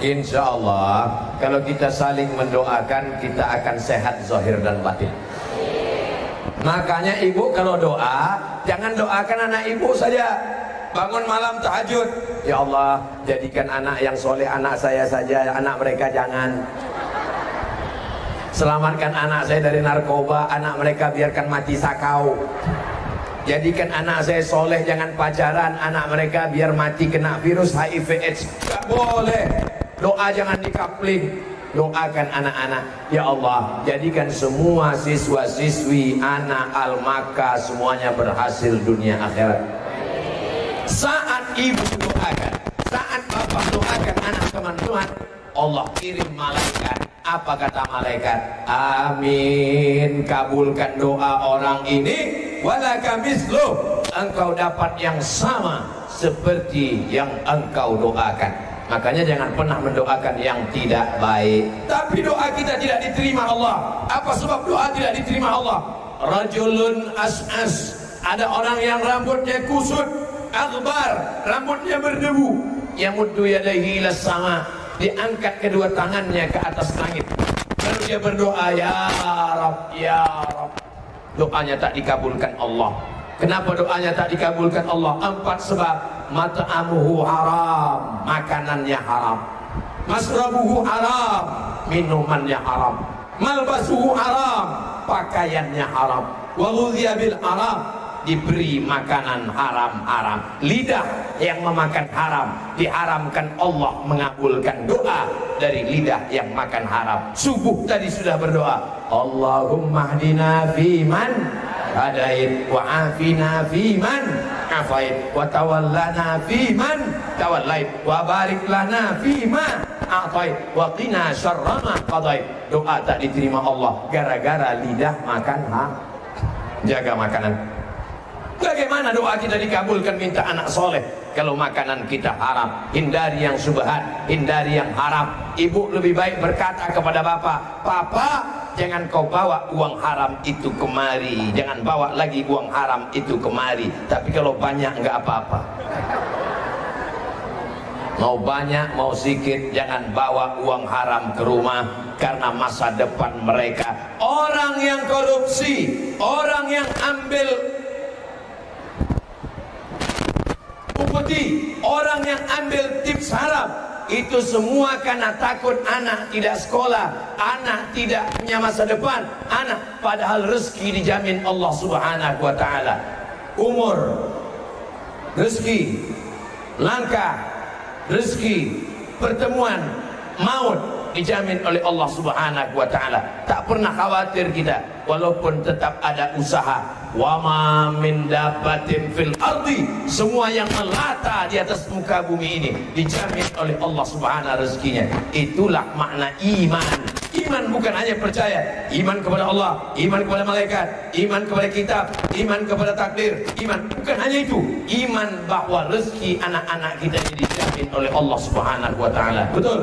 Insya Allah kalau kita saling mendoakan, kita akan sehat zahir dan batin. Makanya ibu kalau doa, jangan doakan anak ibu saja. Bangun malam tahajud, ya Allah jadikan anak yang soleh anak saya saja, anak mereka jangan. Selamatkan anak saya dari narkoba, anak mereka biarkan mati sakau. Jadikan anak saya soleh, jangan pacaran, anak mereka biar mati kena virus HIV AIDS. Gak boleh. Doa jangan dikapling. Doakan anak-anak, ya Allah jadikan semua siswa-siswi anak Al-Makkah semuanya berhasil dunia akhirat. Saat ibu doakan, saat bapak doakan anak teman-teman, Allah kirim malaikat. Apa kata malaikat? Amin, kabulkan doa orang ini. Walaka misluh, engkau dapat yang sama seperti yang engkau doakan. Makanya jangan pernah mendoakan yang tidak baik. Tapi doa kita tidak diterima Allah. Apa sebab doa tidak diterima Allah? Rajulun as'as, ada orang yang rambutnya kusut, akbar, rambutnya berdebu, yamuddu yadayhi ilas sama, diangkat kedua tangannya ke atas langit. Lalu dia berdoa, ya Rabb, ya Rabb. Doanya tak dikabulkan Allah. Kenapa doanya tak dikabulkan Allah? 4 sebab. Mat'amuhu haram, makanannya haram. Masrabuhu haram, minumannya haram. Malbasuhu haram, pakaiannya haram. Wa ghudhiya bil haram, diberi makanan haram-haram. Lidah yang memakan haram, diharamkan Allah mengabulkan doa dari lidah yang makan haram. Subuh tadi sudah berdoa, Allahumma hdina fiman hadait, wa afina fiman afait, wa tawallana fiman tawallait, wa barik lana fima a'tait, wa qina syarra ma qadait. Doa tak diterima Allah gara-gara lidah makan haram. Jaga makanan. Bagaimana doa kita dikabulkan? Minta anak soleh kalau makanan kita haram. Hindari yang subhat, hindari yang haram. Ibu lebih baik berkata kepada bapak, Papa, jangan kau bawa uang haram itu kemari, jangan bawa lagi uang haram itu kemari. Tapi kalau banyak enggak apa-apa. Mau banyak mau sedikit, jangan bawa uang haram ke rumah, karena masa depan mereka. Orang yang korupsi, orang yang ambil upeti, orang yang ambil tips haram, itu semua karena takut anak tidak sekolah, anak tidak punya masa depan, anak padahal rezeki dijamin Allah Subhanahu wa taala. Umur, rezeki, langkah, rezeki, pertemuan, maut dijamin oleh Allah Subhanahu wa taala. Tak pernah khawatir kita, walaupun tetap ada usaha. Wa ma min dabatin fil ardi, semua yang melata di atas muka bumi ini dijamin oleh Allah Subhanahu rezekinya. Itulah makna iman. Iman bukan hanya percaya, iman kepada Allah, iman kepada malaikat, iman kepada kitab, iman kepada takdir. Iman bukan hanya itu, iman bahwa rezeki anak-anak kita ini dijamin oleh Allah Subhanahu wa taala. Betul?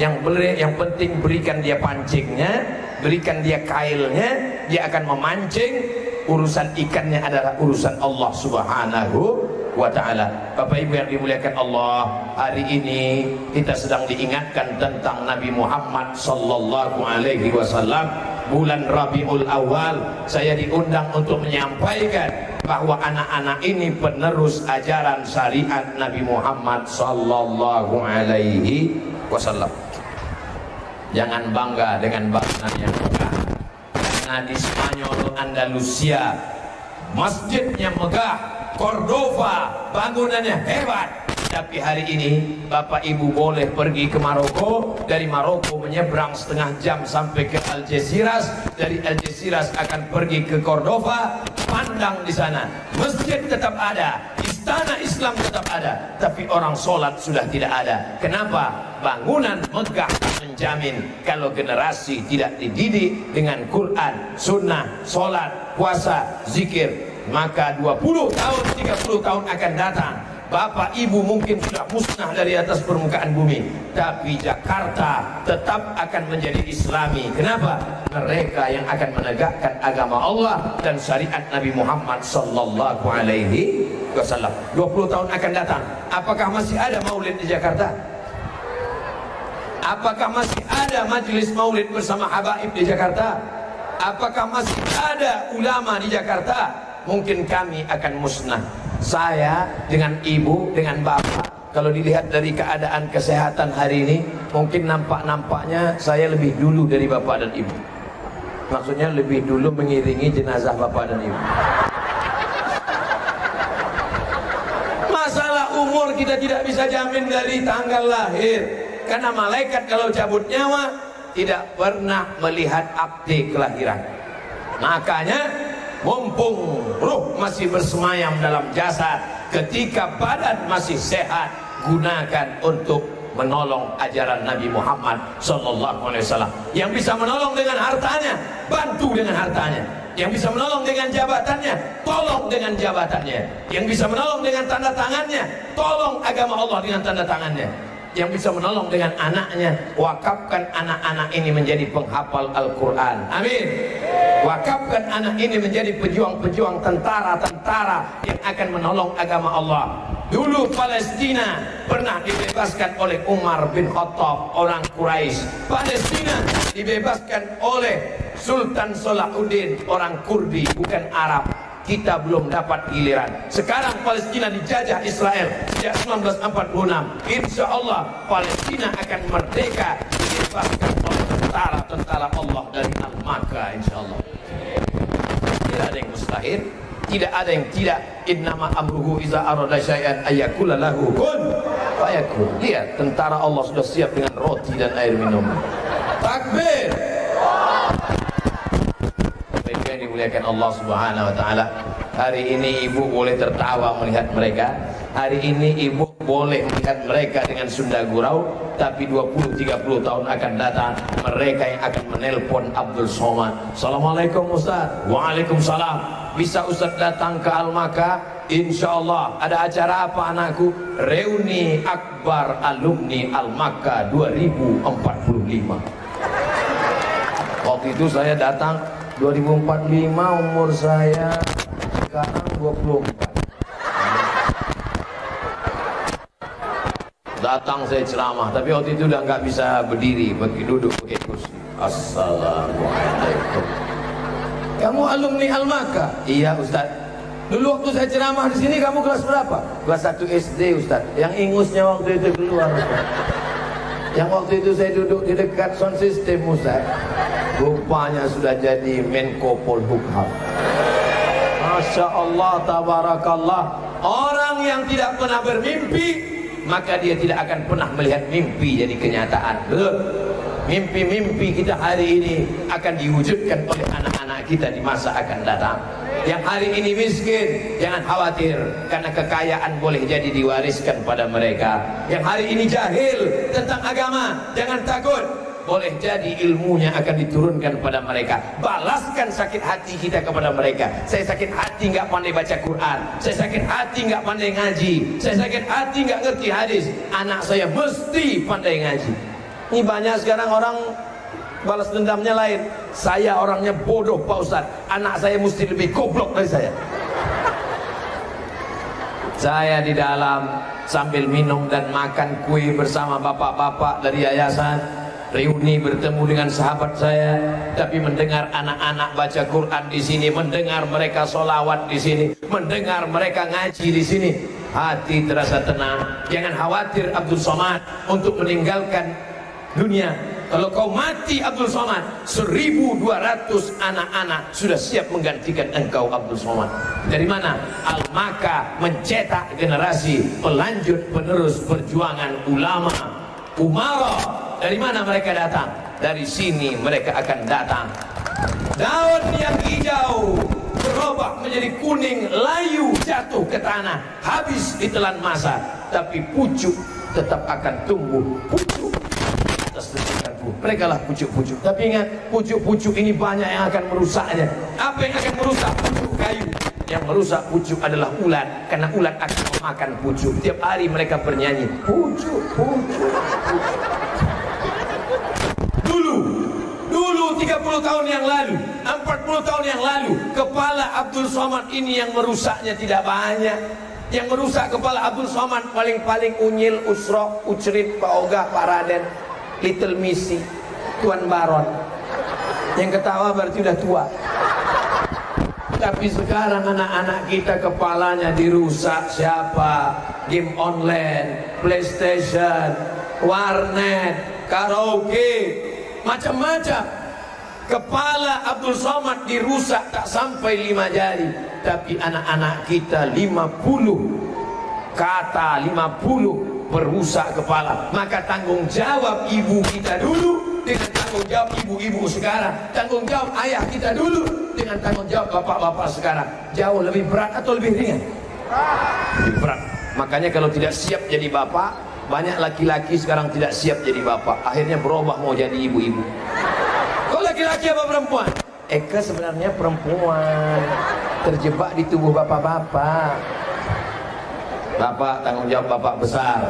Yang penting berikan dia pancingnya, berikan dia kailnya, dia akan memancing. Urusan ikannya adalah urusan Allah Subhanahu wa ta'ala. Bapak Ibu yang dimuliakan Allah, hari ini kita sedang diingatkan tentang Nabi Muhammad sallallahu alaihi wasallam. Bulan Rabiul Awal, saya diundang untuk menyampaikan bahwa anak-anak ini penerus ajaran syariat Nabi Muhammad sallallahu alaihi wasallam. Jangan bangga dengan bangunan yang megah, karena di Spanyol, Andalusia, masjidnya megah, Cordova bangunannya hebat. Tapi hari ini Bapak Ibu boleh pergi ke Maroko, dari Maroko menyeberang setengah jam sampai ke Algeciras, dari Algeciras akan pergi ke Cordova. Pandang di sana, masjid tetap ada, istana Islam tetap ada, tapi orang sholat sudah tidak ada. Kenapa? Bangunan megah menjamin kalau generasi tidak dididik dengan Quran, sunnah, sholat, puasa, zikir, maka 20 tahun, 30 tahun akan datang, Bapak Ibu mungkin sudah musnah dari atas permukaan bumi, tapi Jakarta tetap akan menjadi Islami. Kenapa? Mereka yang akan menegakkan agama Allah dan syariat Nabi Muhammad sallallahu alaihi wasallam. 20 tahun akan datang, apakah masih ada maulid di Jakarta? Apakah masih ada majelis maulid bersama habaib di Jakarta? Apakah masih ada ulama di Jakarta? Mungkin kami akan musnah. Saya dengan ibu, dengan bapak, kalau dilihat dari keadaan kesehatan hari ini, mungkin nampaknya saya lebih dulu dari bapak dan ibu. Maksudnya lebih dulu mengiringi jenazah bapak dan ibu. Masalah umur kita tidak bisa jamin dari tanggal lahir. Karena malaikat kalau cabut nyawa tidak pernah melihat akte kelahiran. Makanya mumpung ruh masih bersemayam dalam jasad, ketika badan masih sehat, gunakan untuk menolong ajaran Nabi Muhammad SAW. Yang bisa menolong dengan hartanya, bantu dengan hartanya. Yang bisa menolong dengan jabatannya, tolong dengan jabatannya. Yang bisa menolong dengan tanda tangannya, tolong agama Allah dengan tanda tangannya. Yang bisa menolong dengan anaknya, wakafkan anak-anak ini menjadi penghafal Al-Quran. Amin. Wakafkan anak ini menjadi pejuang-pejuang tentara-tentara yang akan menolong agama Allah. Dulu Palestina pernah dibebaskan oleh Umar bin Khattab, orang Quraisy. Palestina dibebaskan oleh Sultan Salahuddin, orang Kurdi, bukan Arab. Kita belum dapat giliran. Sekarang Palestina dijajah Israel sejak 1946. Insya Allah Palestina akan merdeka, dibebaskan oleh tentara-tentara Allah dari Al-Maka. Insya Allah. Tidak ada yang mustahil, tidak ada yang tidak. Innama amruhu iza arada syai'an ayyakula lahu kun fayakun. Lihat, tentara Allah sudah siap dengan roti dan air minum. Takbir. Dimuliakan Allah Subhanahu wa taala. Hari ini ibu boleh tertawa melihat mereka. Hari ini ibu boleh melihat mereka dengan Sunda Gurau, tapi 20-30 tahun akan datang mereka yang akan menelpon Abdul Somad. Assalamualaikum Ustaz. Waalaikumsalam. Bisa Ustaz datang ke Al-Maka? Insyaallah. Ada acara apa anakku? Reuni Akbar Alumni Al-Maka 2045. Waktu itu saya datang 2045, umur saya sekarang 24. Datang saya ceramah, tapi waktu itu udah nggak bisa berdiri, duduk pakai kursi. Assalamualaikum. Kamu alumni Al-Maka? Iya Ustaz. Dulu waktu saya ceramah di sini kamu kelas berapa? Kelas 1 SD Ustaz. Yang ingusnya waktu itu keluar Ustaz. Yang waktu itu saya duduk di dekat sound system Ustaz. Rupanya sudah jadi Menko Polhukam. Masya Allah, tabarakallah. Orang yang tidak pernah bermimpi, maka dia tidak akan pernah melihat mimpi jadi kenyataan. Betul? Mimpi-mimpi kita hari ini akan diwujudkan oleh anak-anak kita di masa akan datang. Yang hari ini miskin, jangan khawatir, karena kekayaan boleh jadi diwariskan pada mereka. Yang hari ini jahil tentang agama, jangan takut, boleh jadi ilmunya akan diturunkan pada mereka. Balaskan sakit hati kita kepada mereka. Saya sakit hati nggak pandai baca Quran, saya sakit hati nggak pandai ngaji, saya sakit hati nggak ngerti hadis. Anak saya mesti pandai ngaji. Ini banyak sekarang orang balas dendamnya lain. Saya orangnya bodoh Pak Ustaz, anak saya mesti lebih goblok dari saya. Saya di dalam sambil minum dan makan kue bersama bapak-bapak dari yayasan, reuni bertemu dengan sahabat saya, tapi mendengar anak-anak baca Quran di sini, mendengar mereka solawat di sini, mendengar mereka ngaji di sini, hati terasa tenang. Jangan khawatir Abdul Somad untuk meninggalkan dunia. Kalau kau mati Abdul Somad, 1.200 anak-anak sudah siap menggantikan engkau Abdul Somad. Dari mana? Al-Maka mencetak generasi pelanjut penerus perjuangan ulama, umara. Dari mana mereka datang? Dari sini mereka akan datang. Daun yang hijau berubah menjadi kuning, layu jatuh ke tanah, habis ditelan masa, tapi pucuk tetap akan tumbuh. Pucuk atas mereka lah pucuk-pucuk. Tapi ingat, pucuk-pucuk ini banyak yang akan merusaknya. Apa yang akan merusak? Pucuk kayu. Yang merusak pucuk adalah ulat, karena ulat akan memakan pucuk. Tiap hari mereka bernyanyi pucuk, pucuk, pucuk. Dulu 30 tahun yang lalu, 40 tahun yang lalu, kepala Abdul Somad ini yang merusaknya tidak banyak. Yang merusak kepala Abdul Somad paling-paling Unyil, Usrok, Ucrit, Pak Oga, Pak Raden. Little Missy, Tuan Baron. Yang ketawa berarti udah tua. Tapi sekarang anak-anak kita kepalanya dirusak. Siapa? Game online, PlayStation, warnet, karaoke, macam-macam. Kepala Abdul Somad dirusak tak sampai 5 jari. Tapi anak-anak kita 50 kata, 50 berusak kepala. Maka tanggung jawab ibu kita dulu dengan tanggung jawab ibu-ibu sekarang. Tanggung jawab ayah kita dulu dengan tanggung jawab bapak-bapak sekarang. Jauh lebih berat atau lebih ringan? Lebih berat. Makanya kalau tidak siap jadi bapak, banyak laki-laki sekarang tidak siap jadi bapak. Akhirnya berubah mau jadi ibu-ibu. Kau laki-laki apa perempuan? Eka sebenarnya perempuan, terjebak di tubuh bapak-bapak. Bapak tanggung jawab bapak besar.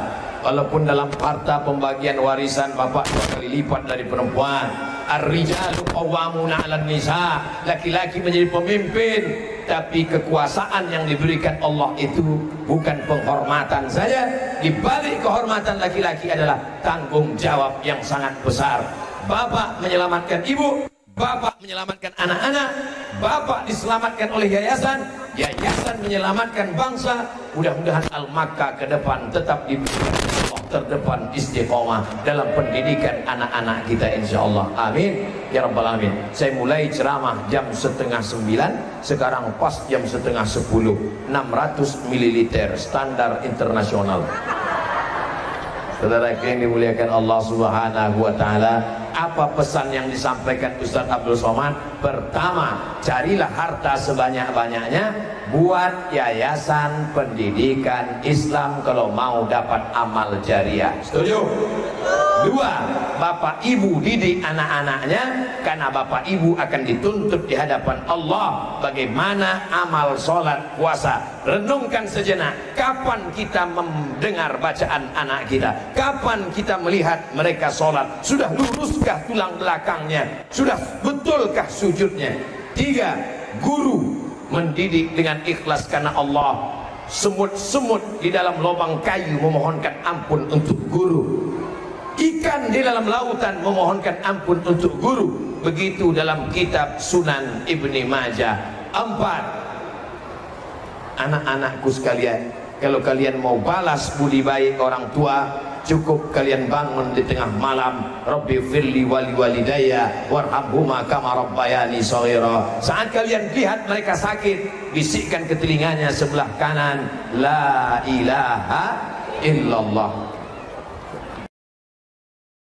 Walaupun dalam harta pembagian warisan bapak 2 kali lipat dari perempuan. Ar-rijalu qawwamuna 'alan nisa. Laki-laki menjadi pemimpin, tapi kekuasaan yang diberikan Allah itu bukan penghormatan saja. Di balik kehormatan laki-laki adalah tanggung jawab yang sangat besar. Bapak menyelamatkan ibu, bapak menyelamatkan anak-anak, bapak diselamatkan oleh yayasan, yayasan menyelamatkan bangsa. Mudah-mudahan Al-Makkah ke depan tetap diberikan Allah terdepan istiqomah dalam pendidikan anak-anak kita insyaallah. Amin ya rabbal alamin. Saya mulai ceramah jam 8:30, sekarang pas jam 9:30. 600 ml standar internasional. Saudara yang dimuliakan Allah Subhanahu wa taala, apa pesan yang disampaikan Ustaz Abdul Somad? Pertama, carilah harta sebanyak-banyaknya buat yayasan pendidikan Islam kalau mau dapat amal jariah. Setuju? 2, bapak ibu didik anak-anaknya, karena bapak ibu akan dituntut di hadapan Allah bagaimana amal sholat puasa. Renungkan sejenak, kapan kita mendengar bacaan anak kita? Kapan kita melihat mereka sholat? Sudah luruskah tulang belakangnya? Sudah betulkah sujudnya? 3, guru mendidik dengan ikhlas karena Allah. Semut-semut di dalam lubang kayu memohonkan ampun untuk guru. Ikan di dalam lautan memohonkan ampun untuk guru. Begitu dalam kitab Sunan Ibni Majah. 4, anak-anakku sekalian, kalau kalian mau balas budi baik orang tua, cukup kalian bangun di tengah malam, Rabbi firli wali walidayya warhamhuma kama rabbayani shaghira. Saat kalian lihat mereka sakit, bisikkan ke telinganya sebelah kanan, la ilaha illallah.